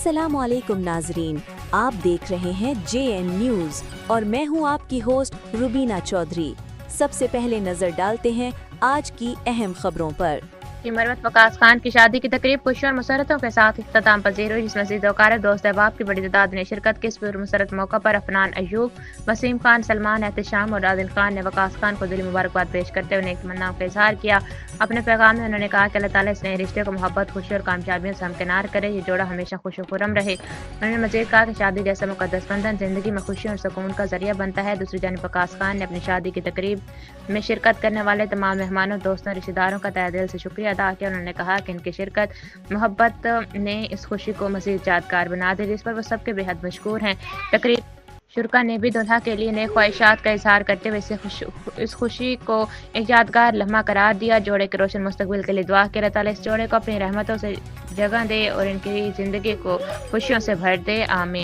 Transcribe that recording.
अस्सलाम वालेकुम नाजरीन, आप देख रहे हैं JN न्यूज़ और मैं हूं आपकी होस्ट रुबीना चौधरी। सबसे पहले नजर डालते हैं आज की अहम खबरों पर। कि मरवत वकास खान की शादी की तकरीब खुशियों और मुसरतों के साथ इख्तिताम पजीर हुई, जिसमें मज़ीद वकारत दोस्त अहबाब की बड़ी तादाद ने शिरकत की। इस मुसरत मौका पर अफनान अयूब, वसीम खान, सलमान, एहतशाम और आदिल खान ने वकास खान को दिली मुबारकबाद पेश करते हुए उन्हें तमन्नाओं का इजहार किया। अपने पैगाम में उन्होंने कहा कि अल्लाह ताला इस नए रिश्ते को मोहब्बत, खुशी और कामयाबियों से हमकिनार करे, ये जोड़ा हमेशा खुश खुरम रहे। उन्होंने मजीद कहा कि शादी जैसा मुकद्दस बंधन जिंदगी में खुशी और सुकून का जरिया बनता है। दूसरी जानिब वकास खान ने अपनी शादी की तकरीब में शिरकत करने वाले तमाम मेहमानों, दोस्तों, रिश्तेदारों का तहे दिल से शुक्रिया अदा किया। उन्होंने कहा कि इनकी शिरकत मोहब्बत ने इस खुशी को मज़ीद यादगार बना दी, जिस पर वो सबके बेहद मशकूर हैं। तकरीब शुरका ने भी दुल्हा के लिए नई ख्वाहिशात का इजहार करते हुए इस खुशी को एक यादगार लम्हा करार दिया। जोड़े के रोशन मुस्तकबिल के लिए दुआ की। अल्लाह ताला इस जोड़े को अपनी रहमतों से जगह दे और इनकी ज़िंदगी को खुशियों से भर दे, आमीन।